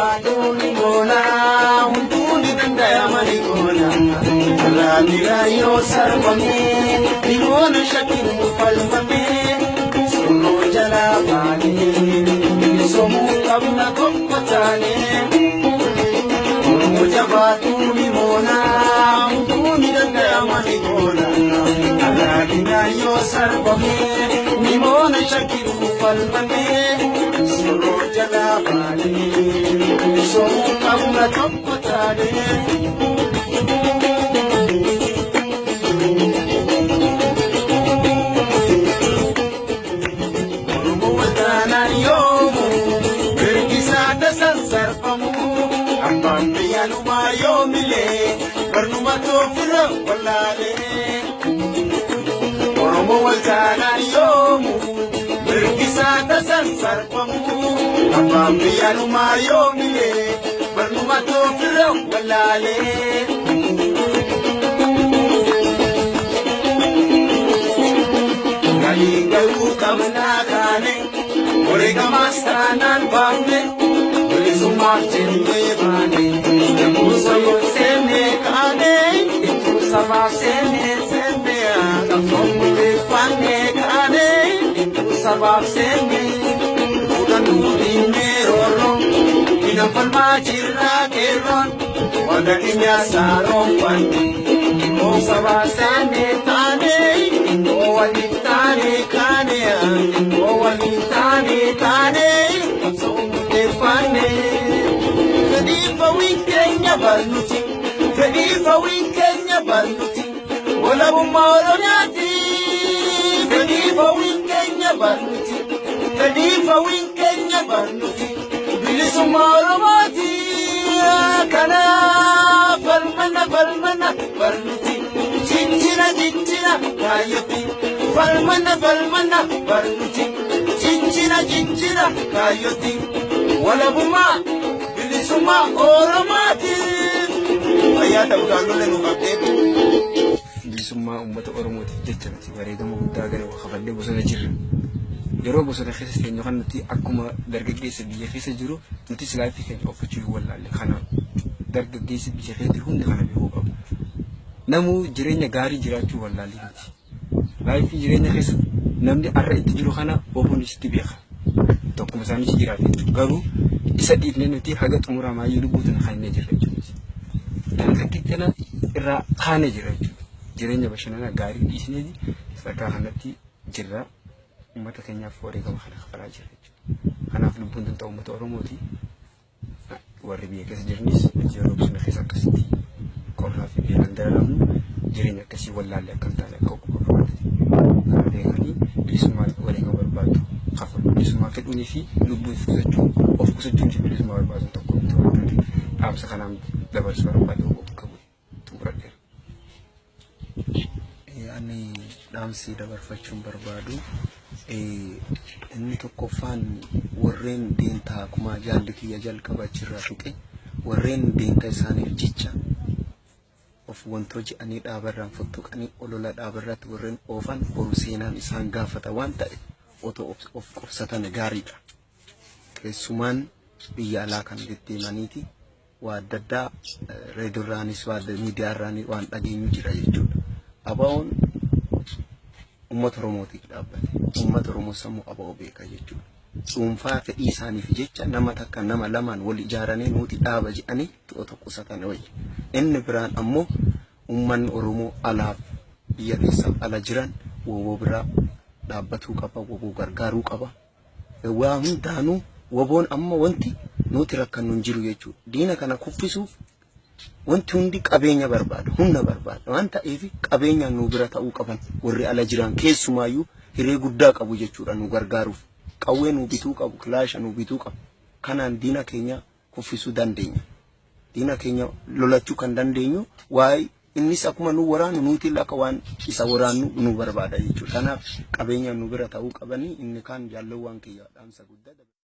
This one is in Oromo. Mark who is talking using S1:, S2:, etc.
S1: baduni bona unduni danda malikona la mirayo sarvame dimona shakin falmame suno jala bani somu kabna kompatane mujabaduni bona unduni danda malikona la mirayo sarvame dimona shakin falmame suno jala bani somu kabna kompatane Yomile, Bernuma Tofira, Walale, Oromo Waltana Yomu, Berkisata Sansarpamu, Abambianuma Yomile, Bernuma Tofira, Walale. Galingalu Kamanakane, Orega Mastanan Bambe, Ulisumartin Bane. Sama sene sene aga fonde fane kane intu sabab sene udan dinero ina falma jirra keron wada kinya saron fane o sabab sene kane o wali tane kane o wali tane kane so de fane kadi fa wikenya barnuti kadi fa wikenya barnuti wala bumoronyati kadi fa wikenya barnuti kadi fa wikenya barnuti bilisumoromati kana falmana barnuti chinchina kayati falmana barnuti chinchina kayati wala buma bilisuma oromati ayata utandole ngabde bilisumma ummata oromoti jechati bareedama guddaa gara khafalle bosona jirra yeroo bosona keessa teenyu kanatti akkuma dargaggeessa biyya keessa jiru nuti silaafi keenya oofachuu wallaalle kana dargaggeessi biyya keessa hundi kana beekuu qabu namu jireenya gaarii jiraachuu wallaalle miti laafi jireenya keessa namni arra itti jiru kana oofuunis itti beeka tokkuma isaanii jiraate garuu isa dhiifne nuti haga xumuraa maayyuu lubbuutiin haannee jirra jechuudha dargaggeettina irraa kaane jira jechuudha jireenya bashannana gaarii dhiisneeti sadarkaa kanatti jirra ummata keenyaaf wareegama kana kafalaa jira jechuudha kanaaf lubbuun tun ta'u ummata oromooti warri biyya keessa jiranis yeroo bosona keessa akkasitti qorraa fi beelan dararamu jireenya akkasii wallaalle akkam taane akka qabaate kana beekanii bilisummaa wareegama barbaadu kafalu bilisummaa fedhuunii fi lubbuu qusachuu of qusachuun fi bilisummaa barbaadu tokko miti waan dhaamsa kanaan dabarsu barbaadu qabu xumuradheera.
S2: Ani dhaamsi dabarfachuun barbaadu inni tokkoffaan warreen deentaa akkuma jaalli kiyya jalqaba achirraa tuqe warreen deentaa isaaniif jecha of wantoo je'anii dhaabarraan fottoqanii olola dhaabarratti warreen oofan boru seenaan isaan gaafata waan ta'e otoo of qubsatan gaariidha. Keessumaan biyya alaa kan deddeemaniiti waa adda addaa reediyoorraanis waa miidiyaarraanis waan dhageenyu jira jechuudha. Abaa'oon ummata oromootiif dhaabbate ummata oromoo sammuu abaa'oo beeka jechuudha. Dhuunfaa fedhii isaaniif jecha nama takka nama lamaan wal ijaaranii nuti dhaaba jedhanii to'ata qusatan wayya. Inni biraan ammoo ummanni oromoo alaaf biyya keessa ala jiran woboo biraa dhaabbatuu qaba woboo gargaaruu qaba. Waa hundaanuu woboon amma wanti nuti rakkannu hin jiru jechuudha. Diina kana kuffisuuf wanti hundi qabeenya barbaada humna barbaada waan ta'eef qabeenyaan nu bira ta'uu qaban warri ala jiran keessumaayyuu hiree guddaa qabu jechuudha nu gargaaruuf qawwee nu bituu qabu kilaasha nu bituu qabu kanaan diina keenya kuffisuu dandeenya diina keenya lolachuu kan dandeenyu waa'ee innis akkuma nu waraanu nuti akka waan isa waraannu nu barbaada jechuudha kanaaf qabeenyaan nu bira ta'uu qabanii inni kaan jaallawwan kiyya dhaamsa guddaa